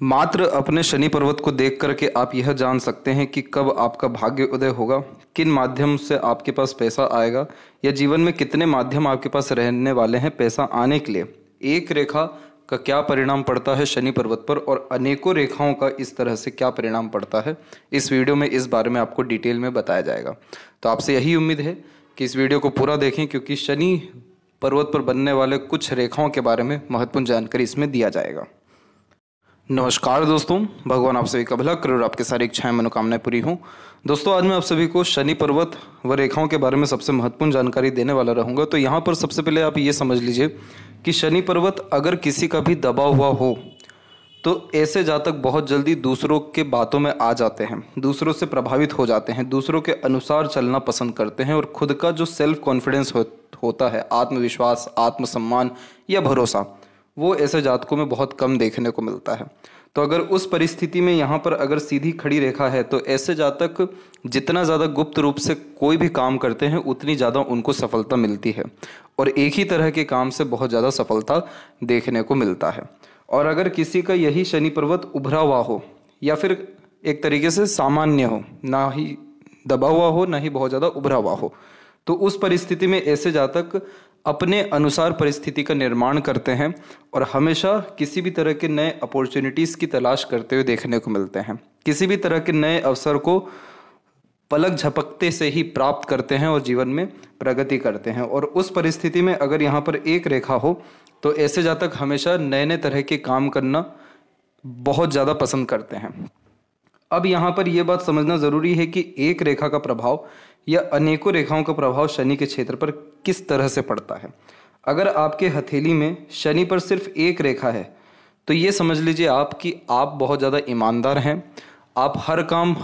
मात्र अपने शनि पर्वत को देख करके आप यह जान सकते हैं कि कब आपका भाग्य उदय होगा, किन माध्यम से आपके पास पैसा आएगा, या जीवन में कितने माध्यम आपके पास रहने वाले हैं पैसा आने के लिए। एक रेखा का क्या परिणाम पड़ता है शनि पर्वत पर और अनेकों रेखाओं का इस तरह से क्या परिणाम पड़ता है, इस वीडियो में इस बारे में आपको डिटेल में बताया जाएगा। तो आपसे यही उम्मीद है कि इस वीडियो को पूरा देखें, क्योंकि शनि पर्वत पर बनने वाले कुछ रेखाओं के बारे में महत्वपूर्ण जानकारी इसमें दिया जाएगा। नमस्कार दोस्तों, भगवान आप सभी का भला करे और आपकी सारी इच्छाएं मनोकामनाएं पूरी हों। दोस्तों, आज मैं आप सभी को शनि पर्वत व रेखाओं के बारे में सबसे महत्वपूर्ण जानकारी देने वाला रहूंगा। तो यहाँ पर सबसे पहले आप ये समझ लीजिए कि शनि पर्वत अगर किसी का भी दबा हुआ हो तो ऐसे जातक बहुत जल्दी दूसरों के बातों में आ जाते हैं, दूसरों से प्रभावित हो जाते हैं, दूसरों के अनुसार चलना पसंद करते हैं और खुद का जो सेल्फ कॉन्फिडेंस होता है, आत्मविश्वास, आत्मसम्मान या भरोसा, वो ऐसे जातकों में बहुत कम देखने को मिलता है। तो अगर उस परिस्थिति में यहाँ पर अगर सीधी खड़ी रेखा है तो ऐसे जातक जितना ज़्यादा गुप्त रूप से कोई भी काम करते हैं उतनी ज़्यादा उनको सफलता मिलती है और एक ही तरह के काम से बहुत ज़्यादा सफलता देखने को मिलता है। और अगर किसी का यही शनि पर्वत उभरा हुआ हो या फिर एक तरीके से सामान्य हो, ना ही दबा हुआ हो ना ही बहुत ज़्यादा उभरा हुआ हो, तो उस परिस्थिति में ऐसे जातक अपने अनुसार परिस्थिति का निर्माण करते हैं और हमेशा किसी भी तरह के नए अपॉर्चुनिटीज़ की तलाश करते हुए देखने को मिलते हैं। किसी भी तरह के नए अवसर को पलक झपकते से ही प्राप्त करते हैं और जीवन में प्रगति करते हैं। और उस परिस्थिति में अगर यहाँ पर एक रेखा हो तो ऐसे जातक हमेशा नए नए तरह के काम करना बहुत ज़्यादा पसंद करते हैं। अब यहाँ पर यह बात समझना ज़रूरी है कि एक रेखा का प्रभाव या अनेकों रेखाओं का प्रभाव शनि के क्षेत्र पर किस तरह से पड़ता है। अगर आपके हथेली में शनि पर सिर्फ एक रेखा है तो ये समझ लीजिए आप बहुत ज़्यादा ईमानदार हैं, आप हर काम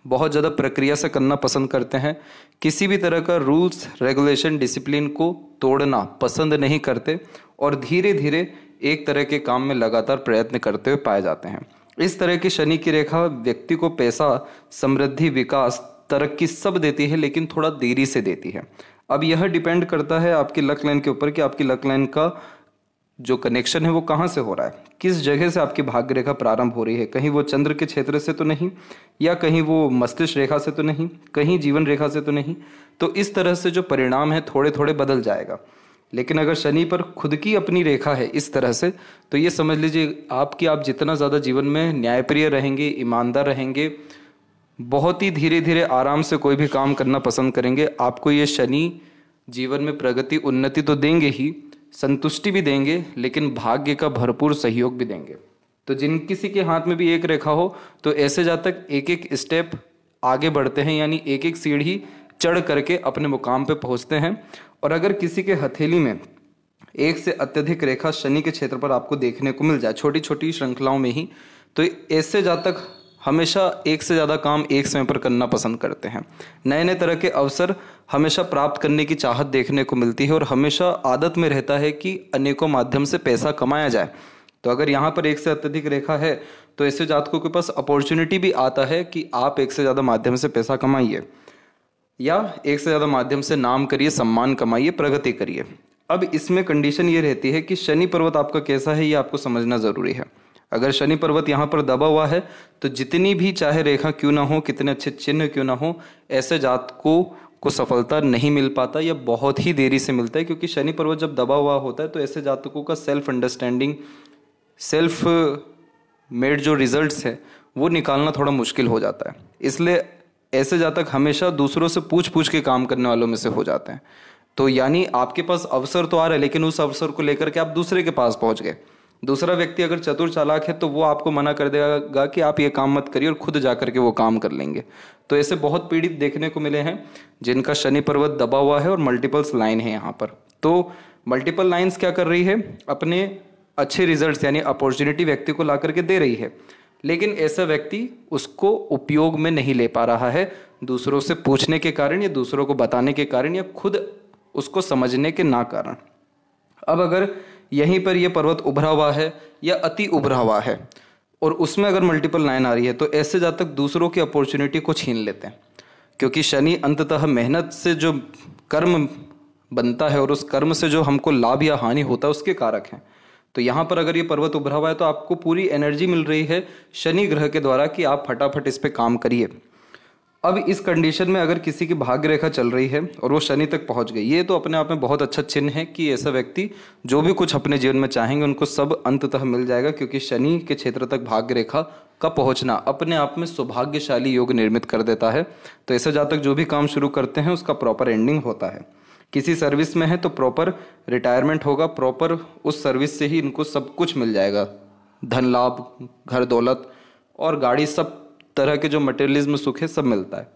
बहुत ज़्यादा प्रक्रिया से करना पसंद करते हैं, किसी भी तरह का रूल्स रेगुलेशन डिसिप्लिन को तोड़ना पसंद नहीं करते और धीरे धीरे एक तरह के काम में लगातार प्रयत्न करते हुए पाए जाते हैं। इस तरह की शनि की रेखा व्यक्ति को पैसा, समृद्धि, विकास, तरक्की सब देती है, लेकिन थोड़ा देरी से देती है। अब यह डिपेंड करता है आपकी लक लाइन के ऊपर कि आपकी लक लाइन का जो कनेक्शन है वो कहाँ से हो रहा है, किस जगह से आपकी भाग्य रेखा प्रारंभ हो रही है। कहीं वो चंद्र के क्षेत्र से तो नहीं, या कहीं वो मस्तिष्क रेखा से तो नहीं, कहीं जीवन रेखा से तो नहीं। तो इस तरह से जो परिणाम है थोड़े थोड़े बदल जाएगा। लेकिन अगर शनि पर खुद की अपनी रेखा है इस तरह से, तो ये समझ लीजिए आप जितना ज़्यादा जीवन में न्यायप्रिय रहेंगे, ईमानदार रहेंगे, बहुत ही धीरे धीरे आराम से कोई भी काम करना पसंद करेंगे, आपको ये शनि जीवन में प्रगति, उन्नति तो देंगे ही, संतुष्टि भी देंगे, लेकिन भाग्य का भरपूर सहयोग भी देंगे। तो जिन किसी के हाथ में भी एक रेखा हो तो ऐसे जातक एक एक स्टेप आगे बढ़ते हैं, यानी एक एक सीढ़ी चढ़ करके अपने मुकाम पे पहुंचते हैं। और अगर किसी के हथेली में एक से अत्यधिक रेखा शनि के क्षेत्र पर आपको देखने को मिल जाए, छोटी छोटी श्रृंखलाओं में ही, तो ऐसे जातक हमेशा एक से ज़्यादा काम एक समय पर करना पसंद करते हैं। नए नए तरह के अवसर हमेशा प्राप्त करने की चाहत देखने को मिलती है और हमेशा आदत में रहता है कि अनेकों माध्यम से पैसा कमाया जाए। तो अगर यहाँ पर एक से अत्यधिक रेखा है तो ऐसे जातकों के पास अपॉर्चुनिटी भी आता है कि आप एक से ज़्यादा माध्यम से पैसा कमाइए या एक से ज़्यादा माध्यम से नाम करिए, सम्मान कमाइए, प्रगति करिए। अब इसमें कंडीशन ये रहती है कि शनि पर्वत आपका कैसा है ये आपको समझना ज़रूरी है। अगर शनि पर्वत यहाँ पर दबा हुआ है तो जितनी भी चाहे रेखा क्यों ना हो, कितने अच्छे चिन्ह क्यों ना हो, ऐसे जातकों को सफलता नहीं मिल पाता या बहुत ही देरी से मिलता है। क्योंकि शनि पर्वत जब दबा हुआ होता है तो ऐसे जातकों का सेल्फ अंडरस्टैंडिंग, सेल्फ मेड जो रिजल्ट्स है वो निकालना थोड़ा मुश्किल हो जाता है। इसलिए ऐसे जातक हमेशा दूसरों से पूछ पूछ के काम करने वालों में से हो जाते हैं। तो यानी आपके पास अवसर तो आ रहा है, लेकिन उस अवसर को लेकर के आप दूसरे के पास पहुंच गए। दूसरा व्यक्ति अगर चतुर चालाक है तो वो आपको मना कर देगा कि आप ये काम मत करिए और खुद जाकर के वो काम कर लेंगे। तो ऐसे बहुत पीड़ित देखने को मिले हैं जिनका शनि पर्वत दबा हुआ है और मल्टीपल्स लाइन है यहाँ पर। तो मल्टीपल लाइन्स क्या कर रही है, अपने अच्छे रिजल्ट्स यानी अपॉर्चुनिटी व्यक्ति को ला करके दे रही है, लेकिन ऐसा व्यक्ति उसको उपयोग में नहीं ले पा रहा है, दूसरों से पूछने के कारण या दूसरों को बताने के कारण या खुद उसको समझने के ना कारण। अब अगर यहीं पर यह पर्वत उभरा हुआ है या अति उभरा हुआ है और उसमें अगर मल्टीपल लाइन आ रही है तो ऐसे जातक दूसरों की अपॉर्चुनिटी को छीन लेते हैं। क्योंकि शनि अंततः मेहनत से जो कर्म बनता है और उस कर्म से जो हमको लाभ या हानि होता है उसके कारक हैं। तो यहाँ पर अगर ये पर्वत उभरा हुआ है तो आपको पूरी एनर्जी मिल रही है शनि ग्रह के द्वारा कि आप फटाफट इस पे काम करिए। अब इस कंडीशन में अगर किसी की भाग्य रेखा चल रही है और वो शनि तक पहुंच गई, ये तो अपने आप में बहुत अच्छा चिन्ह है कि ऐसा व्यक्ति जो भी कुछ अपने जीवन में चाहेंगे उनको सब अंततः मिल जाएगा, क्योंकि शनि के क्षेत्र तक भाग्य रेखा का पहुंचना अपने आप में सौभाग्यशाली योग निर्मित कर देता है। तो ऐसे जातक जो भी काम शुरू करते हैं उसका प्रॉपर एंडिंग होता है। किसी सर्विस में है तो प्रॉपर रिटायरमेंट होगा, प्रॉपर उस सर्विस से ही इनको सब कुछ मिल जाएगा, धन लाभ, घर दौलत और गाड़ी, सब तरह के जो मटेरियलिज्म सुख है सब मिलता है।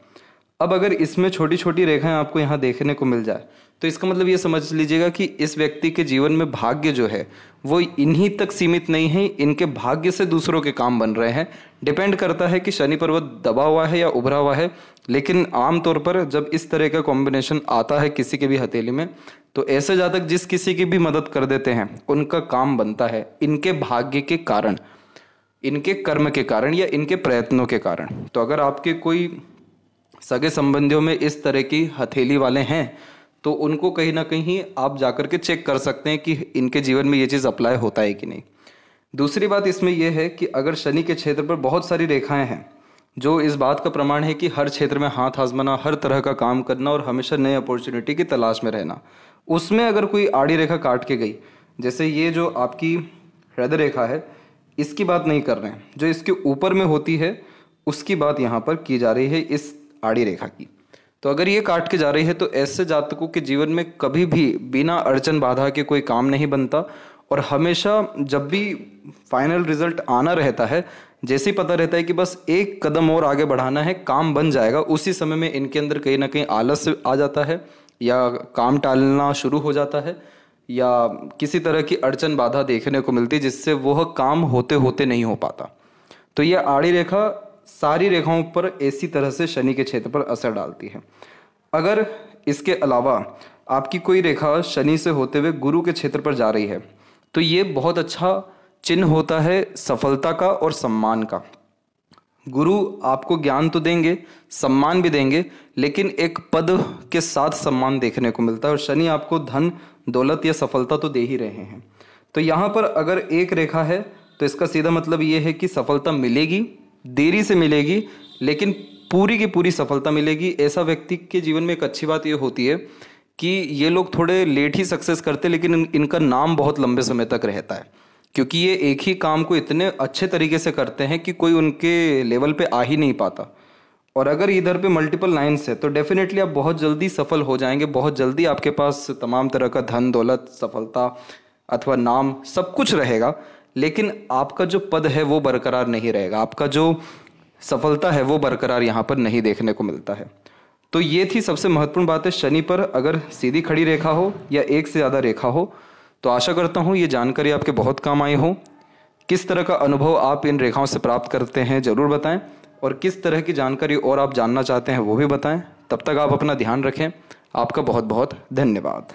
अब अगर इसमें छोटी छोटी रेखाएं आपको यहाँ देखने को मिल जाए तो इसका मतलब ये समझ लीजिएगा कि इस व्यक्ति के जीवन में भाग्य जो है वो इन्हीं तक सीमित नहीं है, इनके भाग्य से दूसरों के काम बन रहे हैं। डिपेंड करता है कि शनि पर्वत दबा हुआ है या उभरा हुआ है, लेकिन आमतौर पर जब इस तरह का कॉम्बिनेशन आता है किसी के भी हथेली में तो ऐसे जातक जिस किसी की भी मदद कर देते हैं उनका काम बनता है इनके भाग्य के कारण, इनके कर्म के कारण या इनके प्रयत्नों के कारण। तो अगर आपके कोई सगे संबंधियों में इस तरह की हथेली वाले हैं तो उनको कहीं ना कहीं आप जाकर के चेक कर सकते हैं कि इनके जीवन में ये चीज़ अप्लाई होता है कि नहीं। दूसरी बात इसमें यह है कि अगर शनि के क्षेत्र पर बहुत सारी रेखाएं हैं जो इस बात का प्रमाण है कि हर क्षेत्र में हाथ आजमाना, हर तरह का काम करना और हमेशा नए अपॉर्चुनिटी की तलाश में रहना, उसमें अगर कोई आड़ी रेखा काट के गई, जैसे ये जो आपकी हृदय रेखा है इसकी बात नहीं कर रहे हैं, जो इसके ऊपर में होती है उसकी बात यहाँ पर की जा रही है, इस आड़ी रेखा की। तो अगर ये काट के जा रही है तो ऐसे जातकों के जीवन में कभी भी बिना अड़चन बाधा के कोई काम नहीं बनता और हमेशा जब भी फाइनल रिजल्ट आना रहता है, जैसे ही पता रहता है कि बस एक कदम और आगे बढ़ाना है, काम बन जाएगा, उसी समय में इनके अंदर कहीं ना कहीं आलस आ जाता है या काम टालना शुरू हो जाता है या किसी तरह की अड़चन बाधा देखने को मिलती है जिससे वह काम होते होते नहीं हो पाता। तो यह आड़ी रेखा सारी रेखाओं पर इसी तरह से शनि के क्षेत्र पर असर डालती है। अगर इसके अलावा आपकी कोई रेखा शनि से होते हुए गुरु के क्षेत्र पर जा रही है तो ये बहुत अच्छा चिन्ह होता है सफलता का और सम्मान का। गुरु आपको ज्ञान तो देंगे, सम्मान भी देंगे, लेकिन एक पद के साथ सम्मान देखने को मिलता है और शनि आपको धन दौलत या सफलता तो दे ही रहे हैं। तो यहाँ पर अगर एक रेखा है तो इसका सीधा मतलब ये है कि सफलता मिलेगी, देरी से मिलेगी, लेकिन पूरी की पूरी सफलता मिलेगी। ऐसा व्यक्ति के जीवन में एक अच्छी बात ये होती है कि ये लोग थोड़े लेट ही सक्सेस करते, लेकिन इनका नाम बहुत लंबे समय तक रहता है, क्योंकि ये एक ही काम को इतने अच्छे तरीके से करते हैं कि कोई उनके लेवल पे आ ही नहीं पाता। और अगर इधर पे मल्टीपल लाइन्स है तो डेफिनेटली आप बहुत जल्दी सफल हो जाएंगे, बहुत जल्दी आपके पास तमाम तरह का धन दौलत सफलता अथवा नाम सब कुछ रहेगा, लेकिन आपका जो पद है वो बरकरार नहीं रहेगा, आपका जो सफलता है वो बरकरार यहाँ पर नहीं देखने को मिलता है। तो ये थी सबसे महत्वपूर्ण बात है, शनि पर अगर सीधी खड़ी रेखा हो या एक से ज़्यादा रेखा हो। तो आशा करता हूँ ये जानकारी आपके बहुत काम आई हो। किस तरह का अनुभव आप इन रेखाओं से प्राप्त करते हैं ज़रूर बताएं, और किस तरह की जानकारी और आप जानना चाहते हैं वो भी बताएं। तब तक आप अपना ध्यान रखें। आपका बहुत बहुत धन्यवाद।